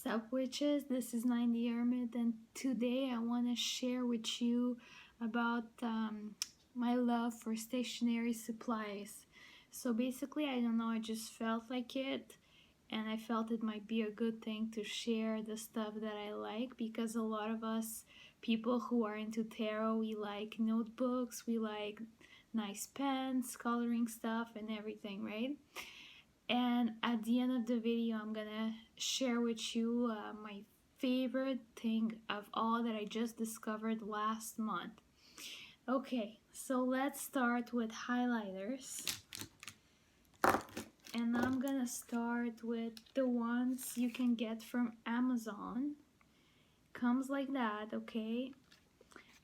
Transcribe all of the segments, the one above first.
Sup witches, this is 90 Hermit, and today I want to share with you about my love for stationery supplies. So basically, I don't know, I just felt like it, and I felt it might be a good thing to share the stuff that I like, because a lot of us people who are into tarot, we like notebooks, we like nice pens, coloring stuff and everything, right? And at the end of the video, I'm gonna share with you my favorite thing of all that I just discovered last month. Okay, so let's start with highlighters. And I'm gonna start with the ones you can get from Amazon. Comes like that, okay?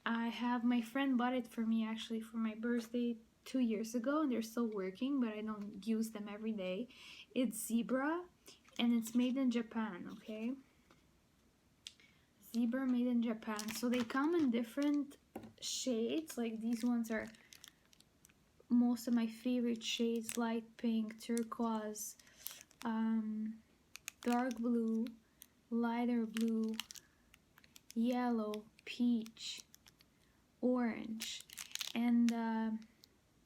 I have, my friend bought it for me actually for my birthday 2 years ago, and they're still working, but I don't use them every day. It's Zebra, and it's made in Japan, okay? Zebra made in Japan. So they come in different shades, like these ones are most of my favorite shades: light pink, turquoise, dark blue, lighter blue, yellow, peach, orange, and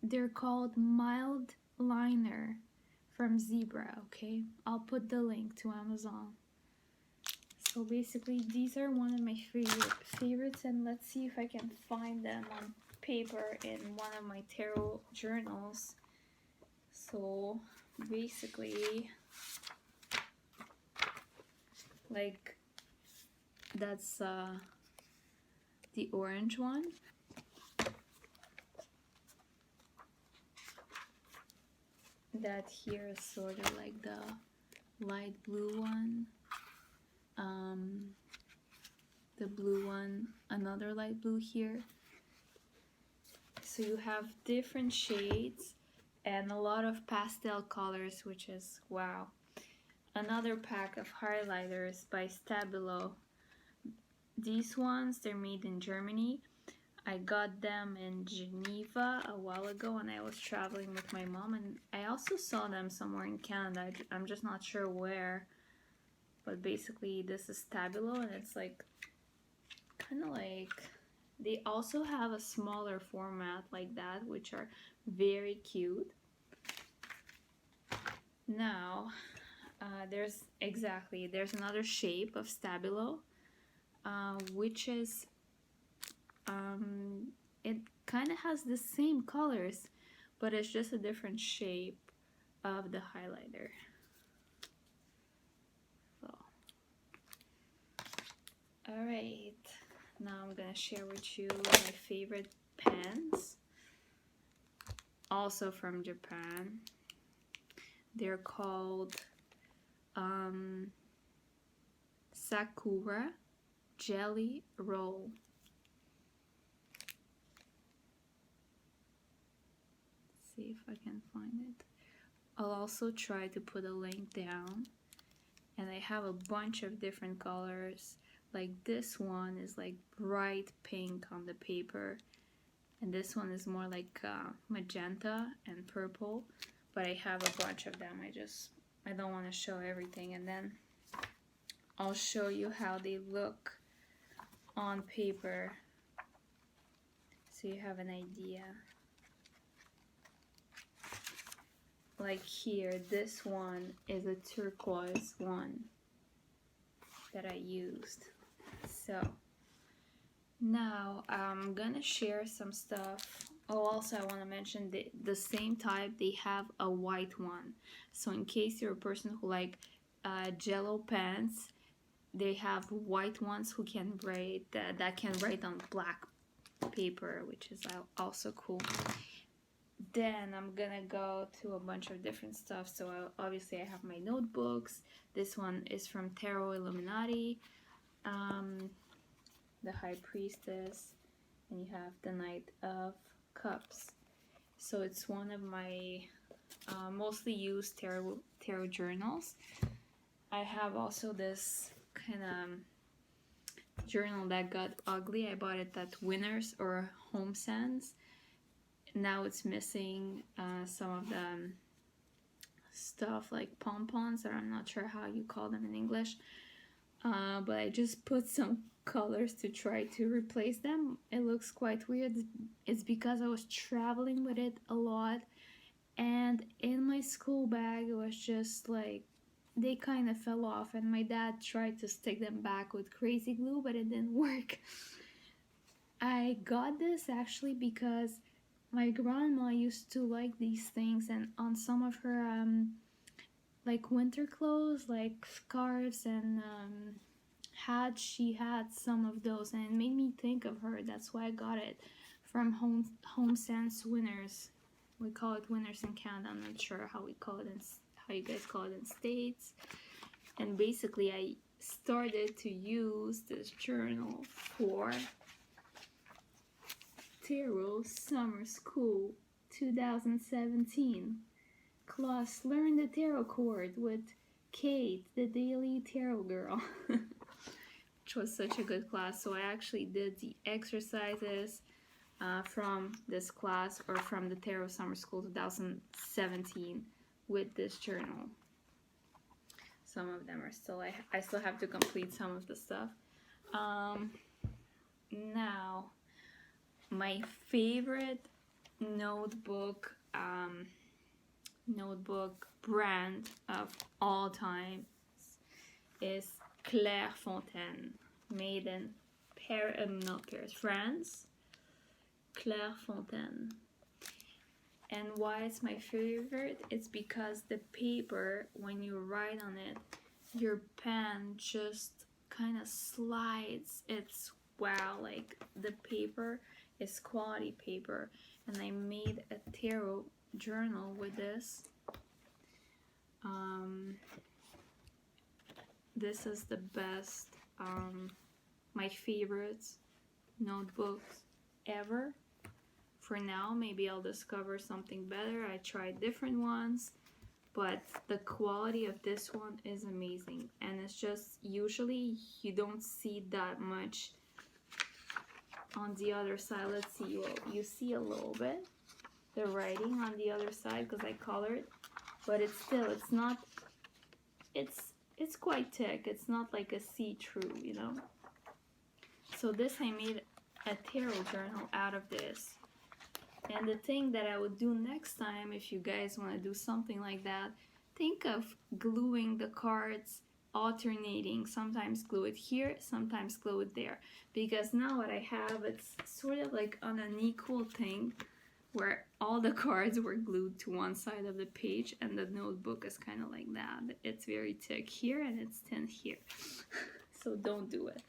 they're called mildliner from Zebra, okay? I'll put the link to Amazon. So basically, these are one of my favorites, and let's see if I can find them on paper in one of my tarot journals. So basically, like, that's the orange one. That here is sort of like the light blue one. The blue one, another light blue here. So you have different shades and a lot of pastel colors, which is wow. Another pack of highlighters by Stabilo. These ones, they're made in Germany. I got them in Geneva a while ago when I was traveling with my mom, and I also saw them somewhere in Canada. I'm just not sure where. But basically, this is Stabilo, and it's like kind of like, they also have a smaller format like that, which are very cute. Now, there's another shape of Stabilo, which is it kind of has the same colors, but it's just a different shape of the highlighter. So, alright, now I'm gonna share with you my favorite pens, also from Japan. They're called Sakura Jelly Roll. See if I can find it. I'll also try to put a link down. And I have a bunch of different colors. Like this one is like bright pink on the paper, and this one is more like magenta and purple, but I have a bunch of them. I don't want to show everything, and then I'll show you how they look on paper so you have an idea. Like here, this one is a turquoise one that I used. So now I'm gonna share some stuff. Oh, also I want to mention the same type, they have a white one. So in case you're a person who like jello pens, they have white ones who can write that can write on black paper, which is also cool. Then I'm gonna go to a bunch of different stuff. So obviously I have my notebooks. This one is from Tarot Illuminati, the High Priestess, and you have the Knight of Cups. So it's one of my mostly used tarot journals. I have also this kind of journal that got ugly. I bought it at Winners or Home Sense. Now it's missing some of the stuff like pom-poms, or I'm not sure how you call them in English, but I just put some colors to try to replace them. It looks quite weird. It's because I was traveling with it a lot, and in my school bag it was just like they kind of fell off, and my dad tried to stick them back with crazy glue, but it didn't work. I got this actually because my grandma used to like these things, and on some of her like winter clothes, like scarves and hats, she had some of those, and it made me think of her. That's why I got it from Home Sense Winners. We call it Winners in Canada. I'm not sure how we call it in how you guys call it in States. And basically, I started to use this journal for Tarot Summer School 2017. Class Learn the Tarot Chord with Kate, the Daily Tarot Girl, which was such a good class. So I actually did the exercises from this class, or from the Tarot Summer School 2017, with this journal. Some of them are still, I still have to complete some of the stuff. Now, my favorite notebook brand of all time is Clairefontaine, made in Paris, France. Clairefontaine. And why it's my favorite? It's because the paper, when you write on it, your pen just kind of slides. It's wow, like the paper is quality paper. And I made a tarot journal with this. This is the best, my favorite notebooks ever. For now, maybe I'll discover something better. I tried different ones, but the quality of this one is amazing. And it's just, usually you don't see that much on the other side. Let's see, you see a little bit the writing on the other side because I colored, but it's still, it's not, it's quite thick. It's not like a see-through, you know. So this, I made a tarot journal out of this. And the thing that I would do next time, if you guys want to do something like that, think of gluing the cards, alternating. Sometimes glue it here, sometimes glue it there. Because now what I have, it's sort of like an unequal thing where all the cards were glued to one side of the page, and the notebook is kind of like that. It's very thick here and it's thin here. So don't do it.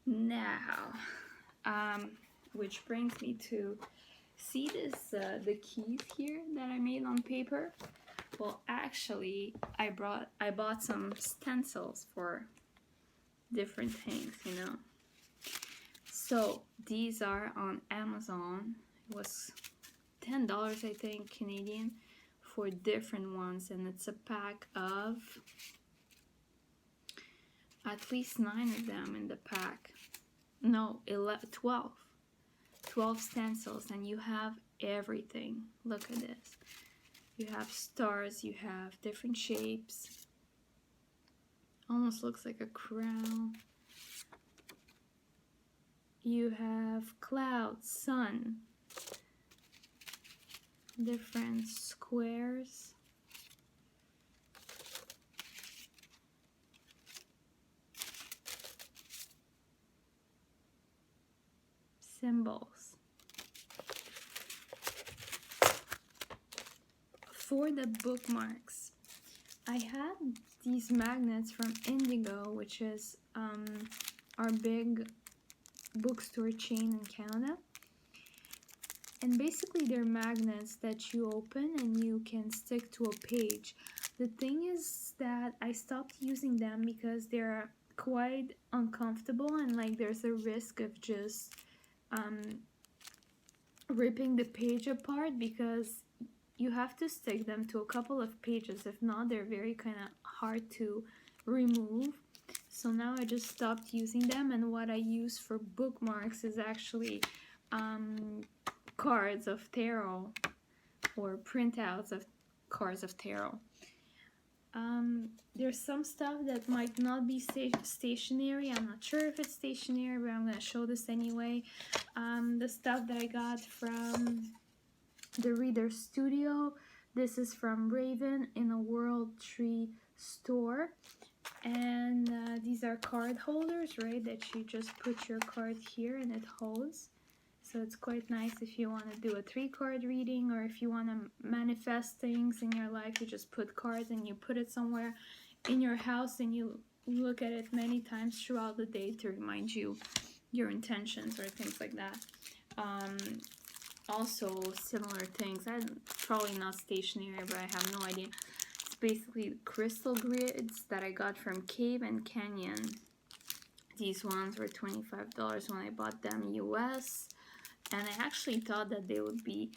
Now, which brings me to, see this, the keys here that I made on paper? Well, actually, I bought some stencils for different things, you know. So these are on Amazon. It was $10, I think, Canadian, for different ones, and it's a pack of at least 9 of them in the pack. No, 12 stencils, and you have everything. Look at this. You have stars, you have different shapes. Almost looks like a crown. You have clouds, sun, different squares. Symbols. For the bookmarks, I had these magnets from Indigo, which is our big bookstore chain in Canada. And basically they're magnets that you open and you can stick to a page. The thing is that I stopped using them because they're quite uncomfortable, and like there's a risk of just ripping the page apart, because you have to stick them to a couple of pages. If not, they're very kind of hard to remove. So now I just stopped using them, and what I use for bookmarks is actually cards of tarot, or printouts of cards of tarot. There's some stuff that might not be stationary. I'm not sure if it's stationary, but I'm going to show this anyway. The stuff that I got from the Reader Studio. This is from Raven in a World Tree store. And these are card holders, right, that you just put your card here and it holds. So it's quite nice if you want to do a 3-card reading, or if you want to manifest things in your life. You just put cards and you put it somewhere in your house and you look at it many times throughout the day to remind you your intentions or things like that. Also similar things, probably not stationary, but I have no idea. It's basically crystal grids that I got from Cave and Canyon. These ones were $25 when I bought them US, and I actually thought that they would be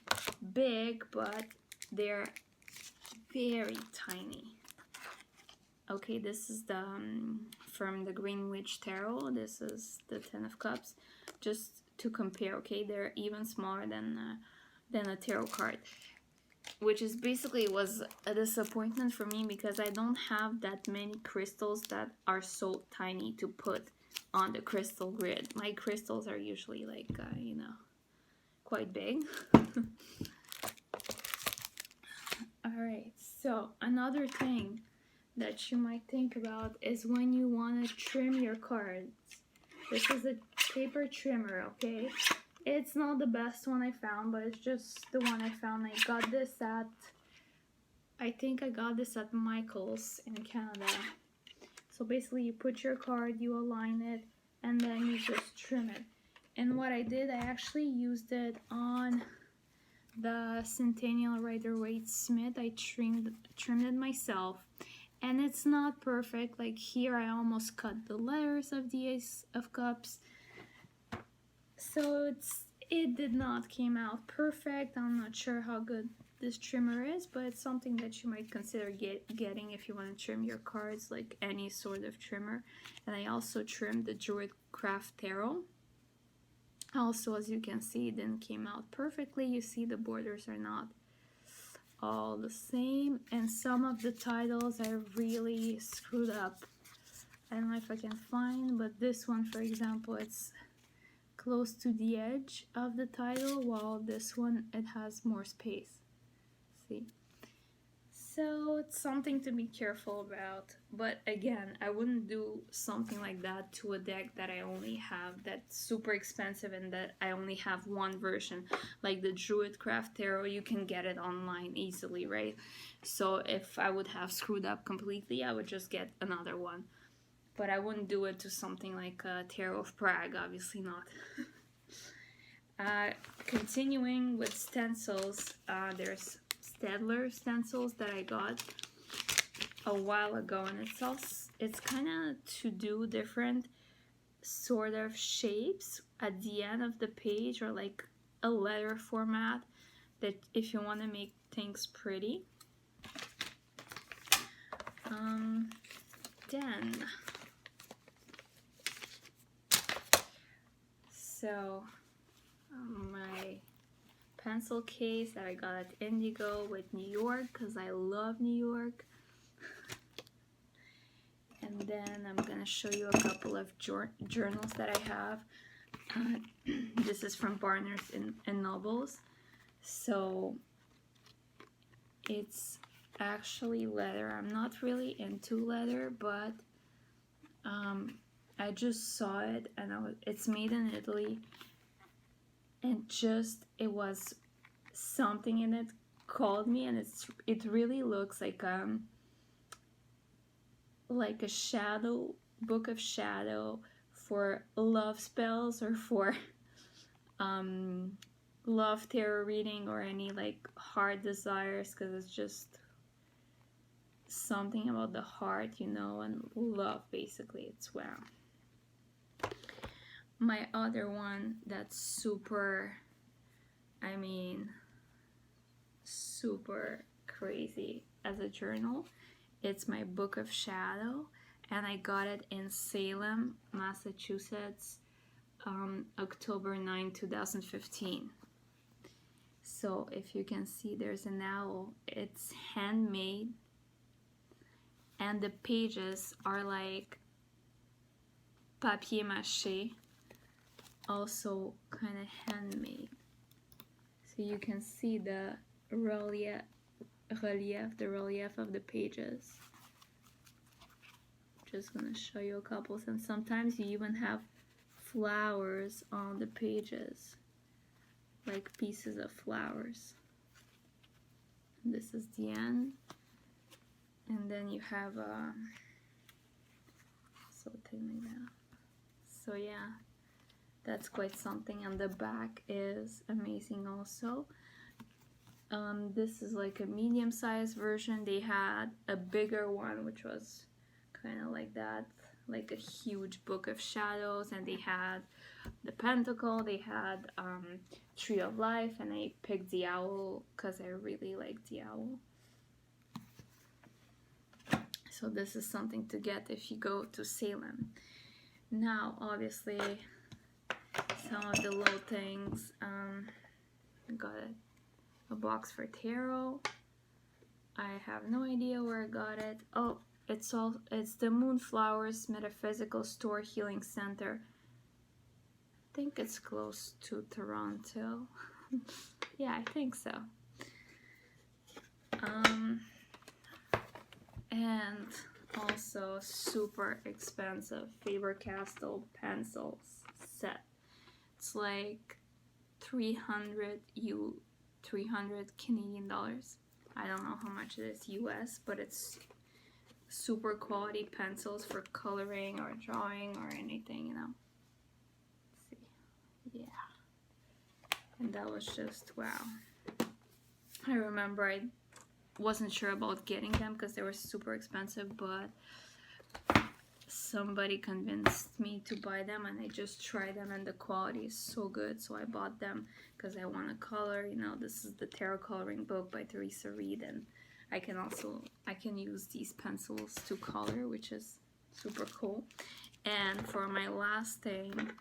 big, but they're very tiny. Okay, this is the from the Green Witch Tarot. This is the 10 of Cups, just to compare. Okay, they're even smaller than a tarot card, which is basically was a disappointment for me because I don't have that many crystals that are so tiny to put on the crystal grid. My crystals are usually like you know, quite big. Alright, so another thing that you might think about is when you want to trim your cards. This is a paper trimmer, okay? It's not the best one I found, but it's just the one I found. I got this at, I think I got this at Michael's in Canada. So basically you put your card, you align it, and then you just trim it. And what I did, I actually used it on the Centennial Rider-Waite-Smith. I trimmed it myself. And it's not perfect. Like here I almost cut the letters of the Ace of Cups. So it did not came out perfect. I'm not sure how good this trimmer is, but it's something that you might consider getting if you want to trim your cards, like any sort of trimmer. And I also trimmed the Druid Craft Tarot. Also, as you can see, it didn't came out perfectly. You see the borders are not all the same, and some of the titles are really screwed up. I don't know if I can find, but this one, for example, it's close to the edge of the title, while this one, it has more space. See? So it's something to be careful about. But again, I wouldn't do something like that to a deck that I only have, that's super expensive and that I only have one version. Like the Druid Craft Tarot, you can get it online easily, right? So if I would have screwed up completely, I would just get another one. But I wouldn't do it to something like Tarot of Prague, obviously not. Continuing with stencils, there's Staedtler stencils that I got a while ago, and it's kind of to do different sort of shapes at the end of the page, or like a letter format, that if you want to make things pretty. Then so my pencil case that I got at Indigo with New York, because I love New York. And then I'm gonna show you a couple of journals that I have. This is from Barnes and Nobles. So it's actually leather. I'm not really into leather, but I just saw it, and it's made in Italy, and just it was something in it called me, and it really looks like a shadow book of shadow for love spells, or for love tarot reading, or any like heart desires, because it's just something about the heart, you know, and love, basically. It's wow. My other one that's super, I mean, super crazy as a journal, it's my Book of Shadow, and I got it in Salem, Massachusetts, October 9, 2015. So if you can see, there's an owl. It's handmade, and the pages are like papier mâché, also kind of handmade. So you can see the relief of the pages. Just gonna show you a couple, and sometimes you even have flowers on the pages, like pieces of flowers. And this is the end, and then you have something like that. So yeah, that's quite something. And the back is amazing also. This is like a medium-sized version. They had a bigger one, which was kind of like that, like a huge book of shadows, and they had the pentacle, they had tree of life, and I picked the owl because I really like the owl. So this is something to get if you go to Salem. Now obviously some of the little things, I got a box for tarot. I have no idea where I got it. Oh, it's the Moonflower's Metaphysical Store Healing Center. I think it's close to Toronto. Yeah, I think so. And also super expensive Faber-Castell pencils set. It's like 300 Canadian dollars. I don't know how much it is US, but it's super quality pencils for coloring or drawing or anything, you know. Let's see. Yeah. And that was just wow. I remember I wasn't sure about getting them because they were super expensive, but somebody convinced me to buy them, and I just tried them and the quality is so good, so I bought them because I want to color. You know, this is the tarot coloring book by Theresa Reed, and I can use these pencils to color, which is super cool. And for my last thing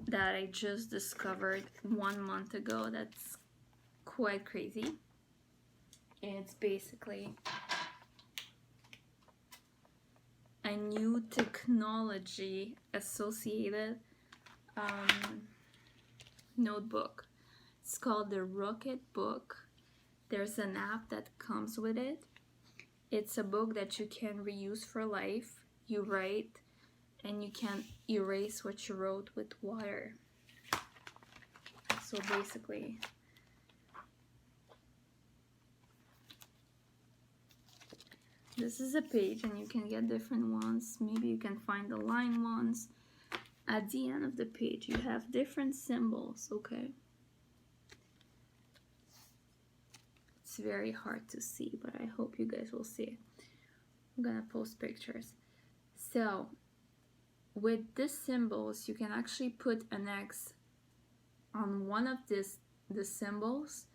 that I just discovered 1 month ago, that's quite crazy. It's basically a new technology associated notebook. It's called the Rocketbook. There's an app that comes with it. It's a book that you can reuse for life. You write and you can erase what you wrote with water. So basically, this is a page and you can get different ones. Maybe you can find the line ones. At the end of the page you have different symbols, okay? It's very hard to see, but I hope you guys will see it. I'm gonna post pictures. So with these symbols you can actually put an X on one of the symbols,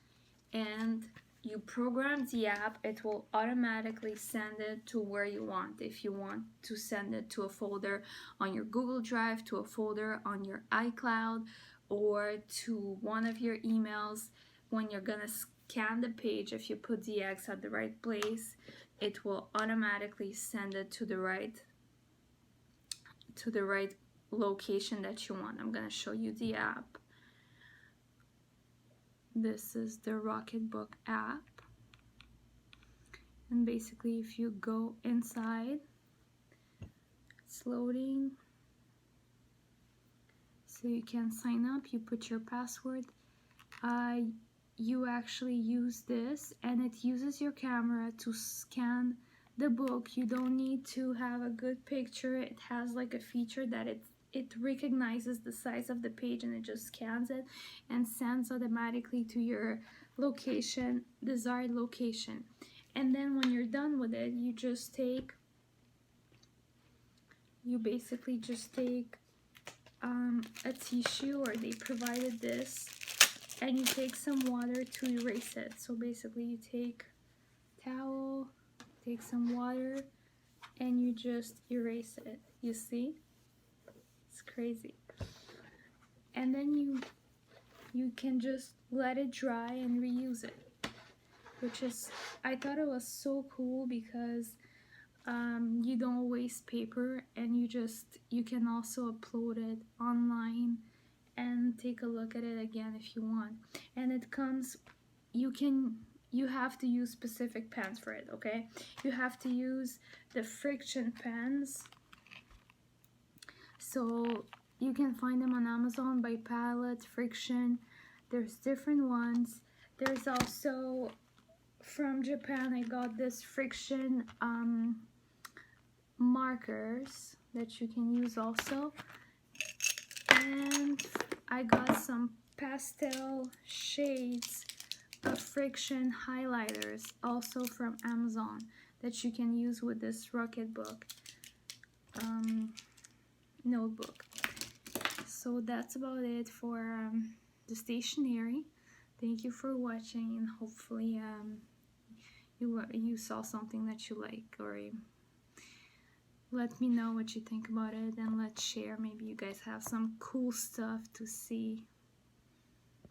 and you program the app, it will automatically send it to where you want. If you want to send it to a folder on your Google Drive, to a folder on your iCloud, or to one of your emails, when you're gonna scan the page, if you put the X at the right place, it will automatically send it to the right location that you want. I'm gonna show you the app. This is the Rocketbook app, and basically if you go inside, it's loading, so you can sign up, you put your password, you actually use this and it uses your camera to scan the book. You don't need to have a good picture. It has like a feature that it recognizes the size of the page and it just scans it and sends automatically to your location, desired location. And then when you're done with it, you basically just take a tissue, or they provided this, and you take some water to erase it. So basically you take towel, take some water, and you just erase it. You see? It's crazy. And then you can just let it dry and reuse it, which is, I thought it was so cool because you don't waste paper, and you can also upload it online and take a look at it again if you want. And it comes, you have to use specific pens for it, okay? You have to use the Frixion pens. So you can find them on Amazon by palette, Frixion. There's different ones. There's also from Japan, I got this Frixion markers that you can use also. And I got some pastel shades of Frixion highlighters also from Amazon that you can use with this rocketbook notebook. So that's about it for the stationery. Thank you for watching, and hopefully you saw something that you like, or let me know what you think about it, and let's share. Maybe you guys have some cool stuff to see